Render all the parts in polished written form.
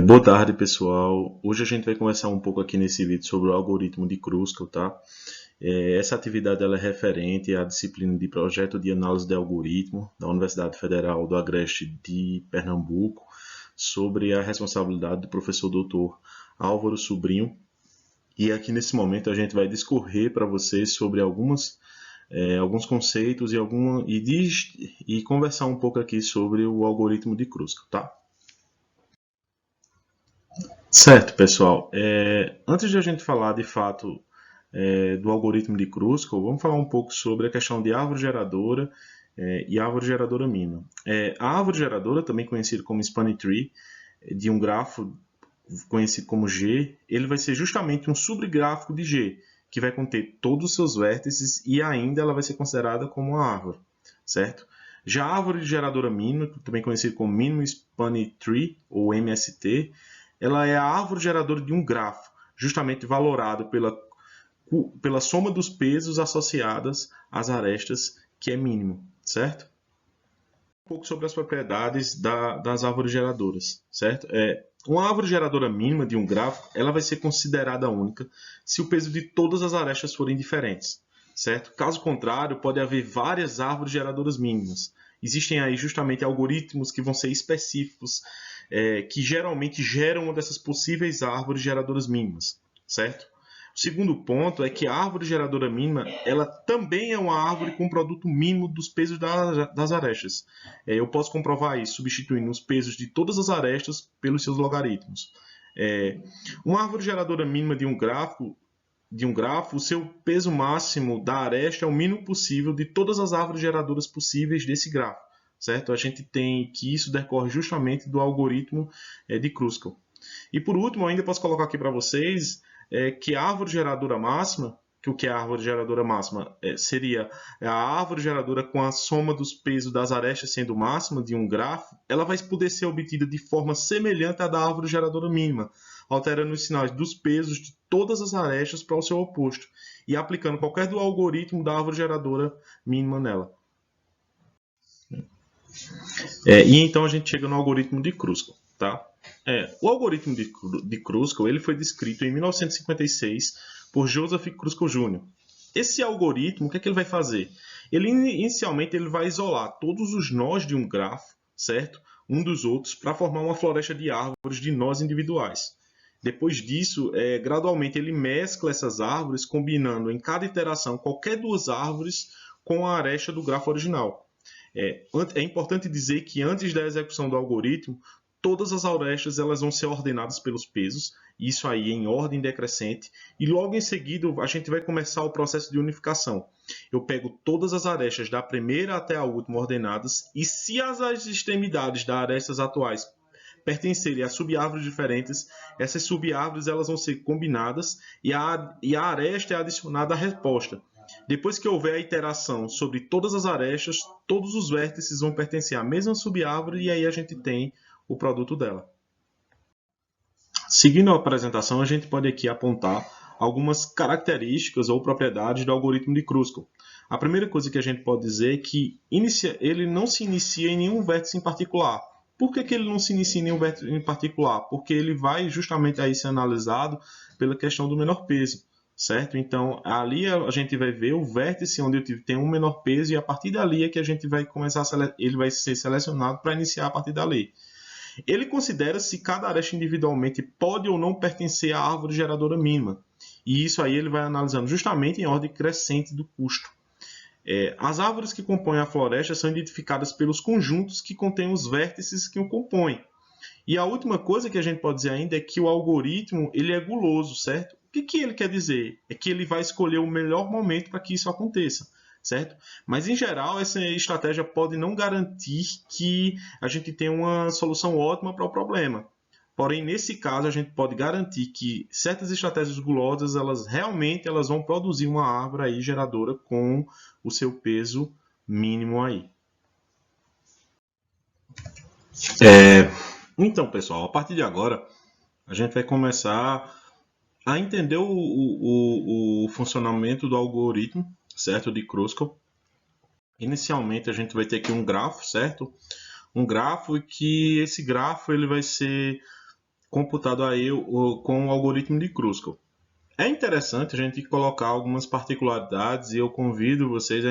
Boa tarde, pessoal. Hoje a gente vai conversar um pouco aqui nesse vídeo sobre o algoritmo de Kruskal, tá? Essa atividade ela é referente à disciplina de Projeto de Análise de Algoritmo da Universidade Federal do Agreste de Pernambuco, sobre a responsabilidade do professor doutor Álvaro Sobrinho. E aqui nesse momento a gente vai discorrer para vocês sobre alguns conceitos e conversar um pouco aqui sobre o algoritmo de Kruskal, tá? Certo, pessoal. Antes de a gente falar de fato do algoritmo de Kruskal, vamos falar um pouco sobre a questão de árvore geradora e árvore geradora mínima. A árvore geradora, também conhecida como spanning tree, de um grafo conhecido como G, ele vai ser justamente um subgráfico de G, que vai conter todos os seus vértices e ainda ela vai ser considerada como uma árvore, certo? Já a árvore geradora mínima, também conhecida como Minimum Spanning Tree, ou MST, ela é a árvore geradora de um grafo, justamente valorado pela soma dos pesos associadas às arestas, que é mínimo, certo? Um pouco sobre as propriedades das árvores geradoras, certo? Uma árvore geradora mínima de um grafo, ela vai ser considerada única se o peso de todas as arestas forem diferentes, certo? Caso contrário, pode haver várias árvores geradoras mínimas. Existem aí justamente algoritmos que vão ser específicos, que geralmente geram uma dessas possíveis árvores geradoras mínimas, certo? O segundo ponto é que a árvore geradora mínima, ela também é uma árvore com produto mínimo dos pesos das arestas. Eu posso comprovar isso substituindo os pesos de todas as arestas pelos seus logaritmos. Uma árvore geradora mínima de um grafo, o seu peso máximo da aresta é o mínimo possível de todas as árvores geradoras possíveis desse grafo, certo? A gente tem que isso decorre justamente do algoritmo de Kruskal. E por último, eu ainda posso colocar aqui para vocês que a árvore geradora máxima, que o que é a árvore geradora máxima seria a árvore geradora com a soma dos pesos das arestas sendo máxima de um grafo, ela vai poder ser obtida de forma semelhante à da árvore geradora mínima, alterando os sinais dos pesos de todas as arestas para o seu oposto e aplicando qualquer do algoritmo da árvore geradora mínima nela. E então a gente chega no algoritmo de Kruskal, tá? O algoritmo de Kruskal ele foi descrito em 1956 por Joseph Kruskal Jr. Esse algoritmo, o que é que ele vai fazer? Inicialmente, ele vai isolar todos os nós de um grafo, certo? Um dos outros, para formar uma floresta de árvores de nós individuais. Depois disso, gradualmente ele mescla essas árvores, combinando em cada iteração qualquer duas árvores com a aresta do grafo original. É importante dizer que antes da execução do algoritmo, todas as arestas elas vão ser ordenadas pelos pesos, isso aí em ordem decrescente, e logo em seguida a gente vai começar o processo de unificação. Eu pego todas as arestas da primeira até a última ordenadas, e se as extremidades das arestas atuais pertencerem a subárvores diferentes, essas subárvores elas vão ser combinadas e a aresta é adicionada à resposta. Depois que houver a iteração sobre todas as arestas, todos os vértices vão pertencer à mesma subárvore e aí a gente tem o produto dela. Seguindo a apresentação, a gente pode aqui apontar algumas características ou propriedades do algoritmo de Kruskal. A primeira coisa que a gente pode dizer é que ele não se inicia em nenhum vértice em particular. Por que ele não se inicia em nenhum vértice em particular? Porque ele vai justamente aí ser analisado pela questão do menor peso, certo? Então, ali a gente vai ver o vértice onde eu tenho um menor peso e a partir dali é que a gente vai começar ele vai ser selecionado para iniciar a partir dali. Ele considera se cada aresta individualmente pode ou não pertencer à árvore geradora mínima. E isso aí ele vai analisando justamente em ordem crescente do custo. As árvores que compõem a floresta são identificadas pelos conjuntos que contêm os vértices que o compõem. E a última coisa que a gente pode dizer ainda é que o algoritmo ele é guloso, certo? O que ele quer dizer? É que ele vai escolher o melhor momento para que isso aconteça, certo? Mas, em geral, essa estratégia pode não garantir que a gente tenha uma solução ótima para o problema. Porém, nesse caso, a gente pode garantir que certas estratégias gulosas, elas vão produzir uma árvore aí geradora com o seu peso mínimo aí. Então, pessoal, a partir de agora, a gente vai começar a entender o funcionamento do algoritmo, certo, de Kruskal. Inicialmente, a gente vai ter aqui um grafo, certo? Um grafo e que esse grafo ele vai ser computado aí com o algoritmo de Kruskal. É interessante a gente colocar algumas particularidades e eu convido vocês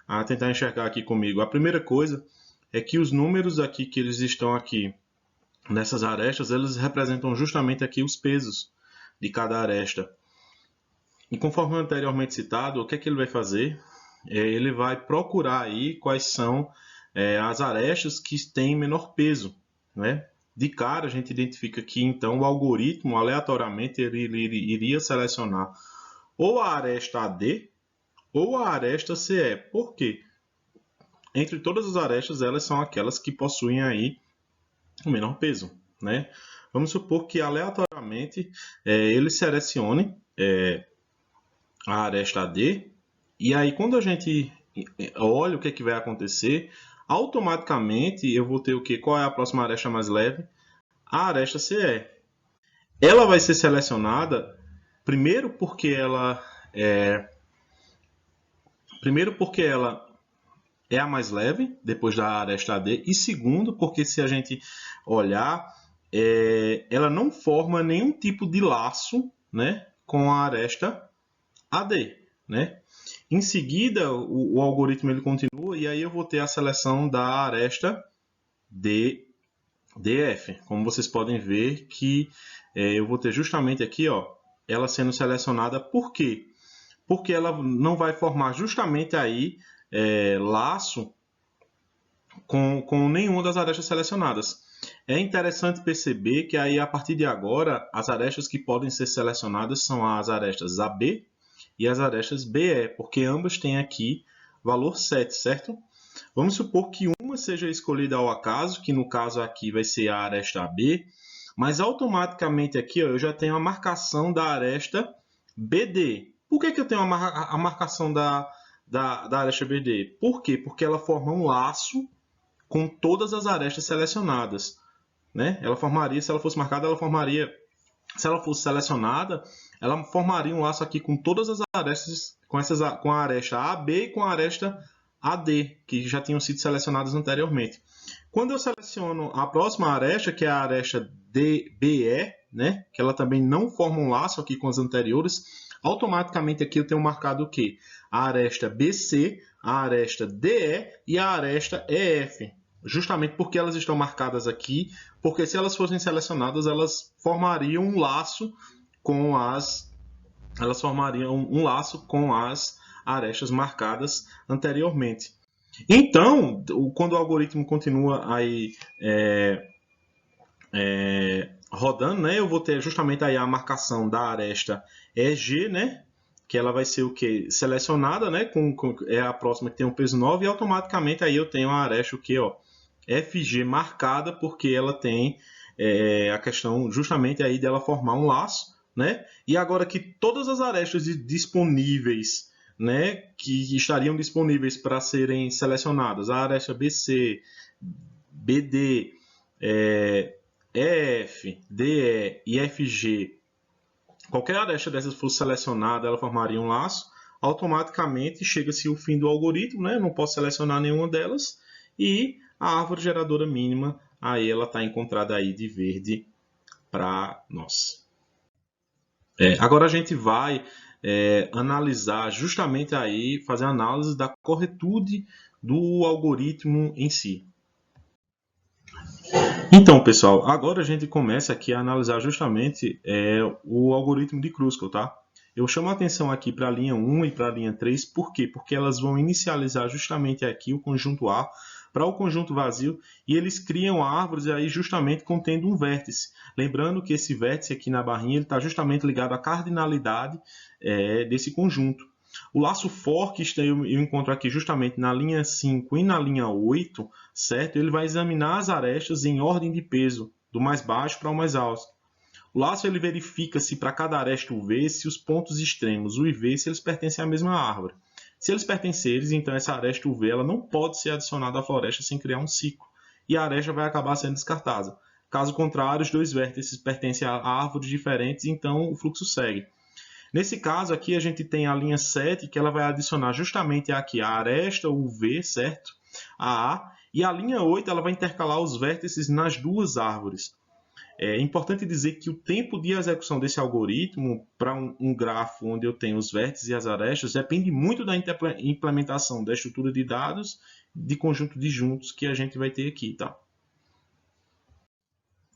a tentar enxergar aqui comigo. A primeira coisa é que os números aqui que eles estão aqui nessas arestas, eles representam justamente aqui os pesos de cada aresta. E conforme anteriormente citado, o que é que ele vai fazer? Ele vai procurar aí quais são as arestas que têm menor peso, né? De cara, a gente identifica que, então, o algoritmo, aleatoriamente, ele iria selecionar ou a aresta AD ou a aresta CE. Por quê? Entre todas as arestas, elas são aquelas que possuem aí o menor peso, né? Vamos supor que, aleatoriamente, ele selecione a aresta AD, e aí, quando a gente olha o que é que vai acontecer, automaticamente eu vou ter o quê? Qual é a próxima aresta mais leve? A aresta CE. Ela vai ser selecionada primeiro porque ela é a mais leve, depois da aresta AD, e segundo porque, se a gente olhar, ela não forma nenhum tipo de laço, né, com a aresta AD, né? Em seguida, o algoritmo ele continua e aí eu vou ter a seleção da aresta DF. Como vocês podem ver que eu vou ter justamente aqui, ó, ela sendo selecionada. Por quê? Porque ela não vai formar justamente aí laço com nenhuma das arestas selecionadas. É interessante perceber que aí, a partir de agora, as arestas que podem ser selecionadas são as arestas AB e as arestas BE, porque ambas têm aqui valor 7, certo? Vamos supor que uma seja escolhida ao acaso, que no caso aqui vai ser a aresta AB, mas automaticamente aqui, ó, eu já tenho a marcação da aresta BD. Por que eu tenho a marcação da aresta BD? Por quê? Porque ela forma um laço com todas as arestas selecionadas, né? Ela formaria, se ela fosse marcada, ela formaria, se ela fosse selecionada, ela formaria um laço aqui com todas as arestas, com a aresta AB e com a aresta AD, que já tinham sido selecionadas anteriormente. Quando eu seleciono a próxima aresta, que é a aresta DBE, né, que ela também não forma um laço aqui com as anteriores, automaticamente aqui eu tenho marcado o quê? A aresta BC, a aresta DE e a aresta EF. Justamente porque elas estão marcadas aqui, porque se elas fossem selecionadas, elas formariam um laço com as arestas marcadas anteriormente. Então, quando o algoritmo continua aí rodando, né, eu vou ter justamente aí a marcação da aresta EG, né, que ela vai ser o que? Selecionada, né, é a próxima que tem um peso 9, e automaticamente aí eu tenho a aresta o que, ó, FG marcada, porque ela tem a questão justamente aí dela formar um laço, né? E agora que todas as arestas disponíveis, né, que estariam disponíveis para serem selecionadas, a aresta BC, BD, EF, DE e FG, qualquer aresta dessas fosse selecionada, ela formaria um laço. Automaticamente chega-se o fim do algoritmo, né? Eu não posso selecionar nenhuma delas, e a árvore geradora mínima, aí ela está encontrada aí de verde para nós. Agora a gente vai analisar justamente aí, fazer a análise da corretude do algoritmo em si. Então, pessoal, agora a gente começa aqui a analisar justamente o algoritmo de Kruskal, tá? Eu chamo a atenção aqui para a linha 1 e para a linha 3, por quê? Porque elas vão inicializar justamente aqui o conjunto A para o conjunto vazio, e eles criam árvores aí justamente contendo um vértice. Lembrando que esse vértice aqui na barrinha está justamente ligado à cardinalidade desse conjunto. O laço for que eu encontro aqui justamente na linha 5 e na linha 8, certo? Ele vai examinar as arestas em ordem de peso, do mais baixo para o mais alto. O laço ele verifica se para cada aresta UV, se os pontos extremos U e V, se eles pertencem à mesma árvore. Se eles pertencerem, então essa aresta UV ela não pode ser adicionada à floresta sem criar um ciclo, e a aresta vai acabar sendo descartada. Caso contrário, os dois vértices pertencem a árvores diferentes, então o fluxo segue. Nesse caso aqui, a gente tem a linha 7, que ela vai adicionar justamente aqui a aresta UV, certo? A, e a linha 8 ela vai intercalar os vértices nas duas árvores. É importante dizer que o tempo de execução desse algoritmo para um grafo onde eu tenho os vértices e as arestas depende muito da implementação da estrutura de dados de conjunto de juntos que a gente vai ter aqui, tá?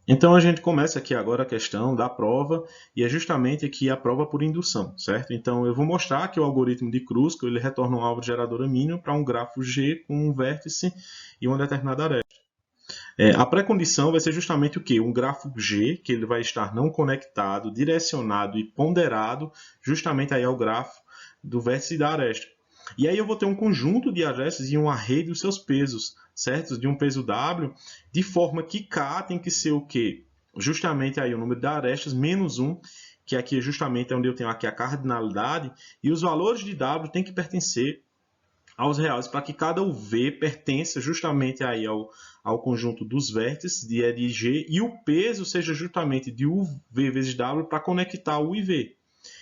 Então a gente começa aqui agora a questão da prova e é justamente aqui a prova por indução, certo? Então eu vou mostrar que o algoritmo de Kruskal ele retorna uma árvore geradora mínima para um grafo G com um vértice e uma determinada aresta. A pré-condição vai ser justamente o quê? Um grafo G, que ele vai estar não conectado, direcionado e ponderado justamente aí ao grafo do vértice da aresta. E aí eu vou ter um conjunto de arestas e um array dos seus pesos, certo? De um peso W, de forma que K tem que ser o quê? Justamente aí o número de arestas menos 1, que aqui é justamente onde eu tenho aqui a cardinalidade, e os valores de W têm que pertencer aos reais, para que cada UV pertença justamente aí ao conjunto dos vértices de E de G e o peso seja justamente de UV vezes W para conectar o IV.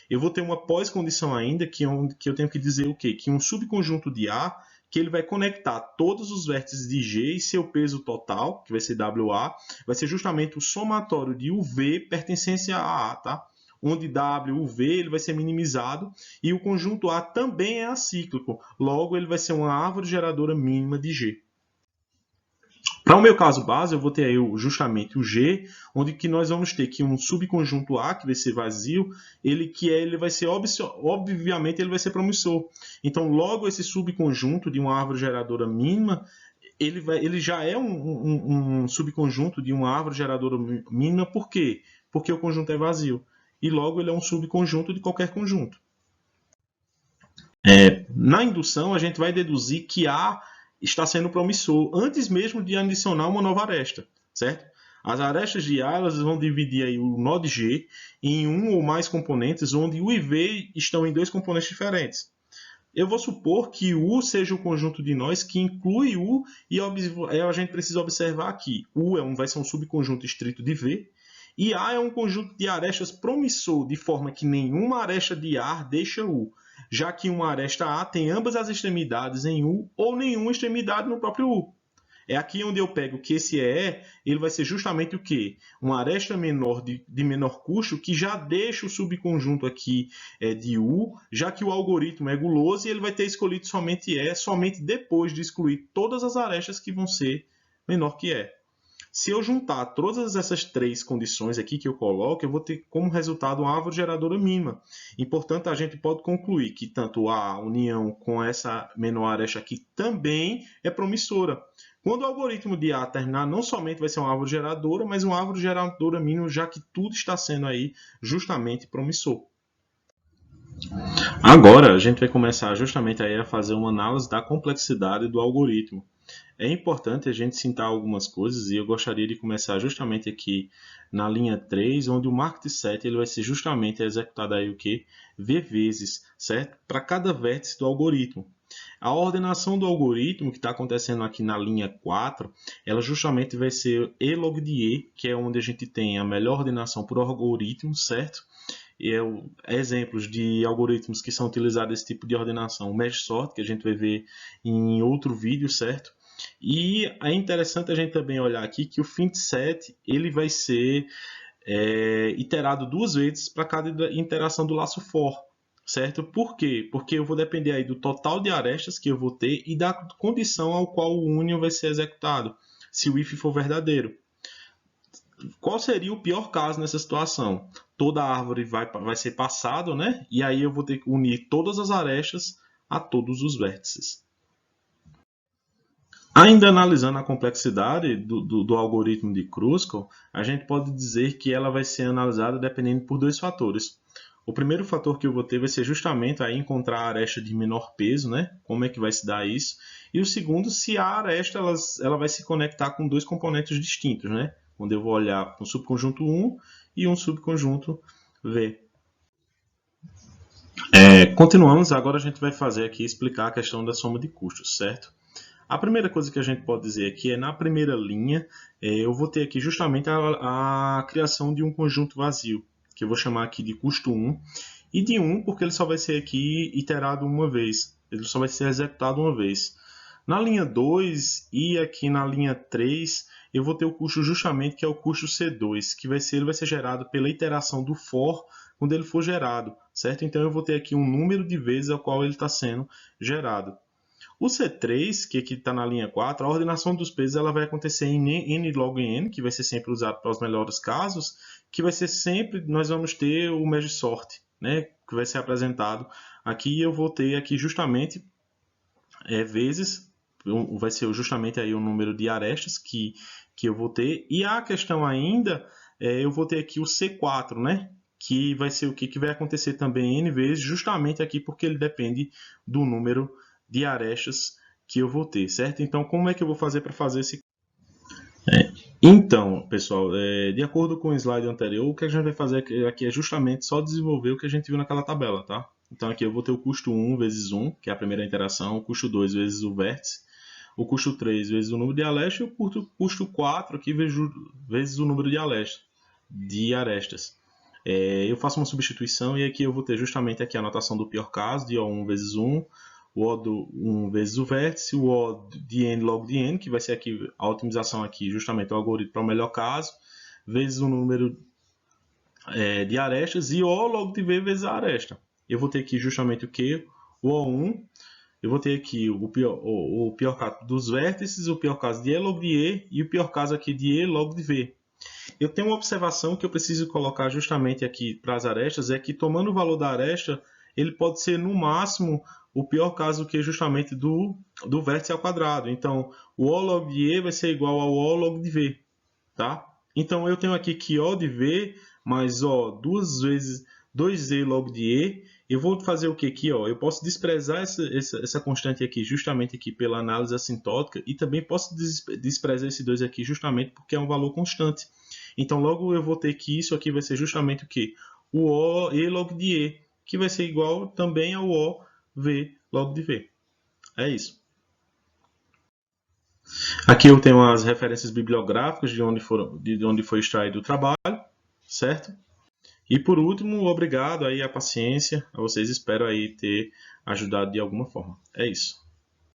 Eu vou ter uma pós-condição ainda que eu tenho que dizer o quê? Que um subconjunto de A que ele vai conectar todos os vértices de G e seu peso total, que vai ser WA, vai ser justamente o somatório de UV pertencente a A, tá? Onde W, UV, ele vai ser minimizado e o conjunto A também é acíclico, logo ele vai ser uma árvore geradora mínima de G. Para o meu caso base, eu vou ter aí justamente o G, onde que nós vamos ter aqui um subconjunto A, que vai ser vazio, ele vai ser, obviamente, ele vai ser promissor. Então, logo esse subconjunto de uma árvore geradora mínima, ele já é um subconjunto de uma árvore geradora mínima, por quê? Porque o conjunto é vazio. E logo ele é um subconjunto de qualquer conjunto. Na indução, a gente vai deduzir que A está sendo promissor antes mesmo de adicionar uma nova aresta, certo? As arestas de A elas vão dividir aí o nó de G em um ou mais componentes, onde U e V estão em dois componentes diferentes. Eu vou supor que U seja o conjunto de nós que inclui U e a gente precisa observar aqui. U vai ser um subconjunto estrito de V e A é um conjunto de arestas promissor, de forma que nenhuma aresta de A deixa U, já que uma aresta A tem ambas as extremidades em U ou nenhuma extremidade no próprio U. É aqui onde eu pego que esse EE ele vai ser justamente o quê? Uma aresta menor de menor custo que já deixa o subconjunto aqui de U, já que o algoritmo é guloso e ele vai ter escolhido somente E, somente depois de excluir todas as arestas que vão ser menor que E. Se eu juntar todas essas três condições aqui que eu coloco, eu vou ter como resultado uma árvore geradora mínima. E, portanto, a gente pode concluir que tanto a união com essa menor aresta aqui também é promissora. Quando o algoritmo de A terminar, não somente vai ser uma árvore geradora, mas uma árvore geradora mínima, já que tudo está sendo aí justamente promissor. Agora, a gente vai começar justamente aí a fazer uma análise da complexidade do algoritmo. É importante a gente citar algumas coisas e eu gostaria de começar justamente aqui na linha 3, onde o market set ele vai ser justamente executado aí o que? V vezes, certo? Para cada vértice do algoritmo. A ordenação do algoritmo que está acontecendo aqui na linha 4, ela justamente vai ser E log de E, que é onde a gente tem a melhor ordenação por algoritmo, certo? E exemplos de algoritmos que são utilizados esse tipo de ordenação, o Mesh Sort, que a gente vai ver em outro vídeo, certo? E é interessante a gente também olhar aqui que o FintSet ele vai ser iterado duas vezes para cada interação do laço for, certo? Por quê? Porque eu vou depender aí do total de arestas que eu vou ter e da condição ao qual o union vai ser executado, se o if for verdadeiro. Qual seria o pior caso nessa situação? Toda a árvore vai ser passada, né? E aí eu vou ter que unir todas as arestas a todos os vértices. Ainda analisando a complexidade do algoritmo de Kruskal, a gente pode dizer que ela vai ser analisada dependendo por dois fatores. O primeiro fator que eu vou ter vai ser justamente aí encontrar a aresta de menor peso, né? Como é que vai se dar isso? E o segundo, se a aresta ela vai se conectar com dois componentes distintos, né? Onde eu vou olhar um subconjunto 1 e um subconjunto V. Continuamos, agora a gente vai fazer aqui explicar a questão da soma de custos, certo? A primeira coisa que a gente pode dizer aqui é na primeira linha, eu vou ter aqui justamente a criação de um conjunto vazio, que eu vou chamar aqui de custo 1, e de 1 porque ele só vai ser aqui iterado uma vez, ele só vai ser executado uma vez. Na linha 2 e aqui na linha 3, eu vou ter o custo justamente que é o custo C2, que ele vai ser gerado pela iteração do for quando ele for gerado, certo? Então eu vou ter aqui um número de vezes ao qual ele está sendo gerado. O C3, que aqui está na linha 4, a ordenação dos pesos ela vai acontecer em n log n, que vai ser sempre usado para os melhores casos, que vai ser sempre, nós vamos ter o merge sort, né, que vai ser apresentado aqui, eu vou ter aqui justamente vezes, vai ser justamente aí o número de arestas que eu vou ter, e a questão ainda, eu vou ter aqui o C4, né, que vai ser o que vai acontecer também n vezes, justamente aqui porque ele depende do número de arestas que eu vou ter, certo? Então, como é que eu vou fazer para fazer esse... Então, pessoal, de acordo com o slide anterior, o que a gente vai fazer aqui é justamente só desenvolver o que a gente viu naquela tabela, tá? Então, aqui eu vou ter o custo 1 vezes 1, que é a primeira interação, o custo 2 vezes o vértice, o custo 3 vezes o número de arestas e o custo 4 aqui vezes o número de arestas. Eu faço uma substituição e aqui eu vou ter justamente aqui a anotação do pior caso, de O1 vezes 1, o O do 1 vezes o vértice, o O de n log de n, que vai ser aqui a otimização aqui, justamente o algoritmo para o melhor caso, vezes o número de arestas, e O log de v vezes a aresta. Eu vou ter aqui justamente o que? O O1, eu vou ter aqui o pior caso dos vértices, o pior caso de E log de E, e o pior caso aqui de E log de V. Eu tenho uma observação que eu preciso colocar justamente aqui para as arestas, é que tomando o valor da aresta, ele pode ser no máximo o pior caso que é justamente do vértice ao quadrado. Então, o O log de E vai ser igual ao O log de V, tá? Então, eu tenho aqui que O de V mais O duas vezes 2E log de E. Eu vou fazer o que aqui? Ó? Eu posso desprezar essa constante aqui justamente aqui pela análise assintótica e também posso desprezar esse 2 aqui justamente porque é um valor constante. Então, logo eu vou ter que isso aqui vai ser justamente o que? O O E log de E, que vai ser igual também ao O V log de V. É isso. Aqui eu tenho as referências bibliográficas de onde foi extraído o trabalho, certo? E por último, obrigado aí a paciência a vocês, espero aí ter ajudado de alguma forma. É isso.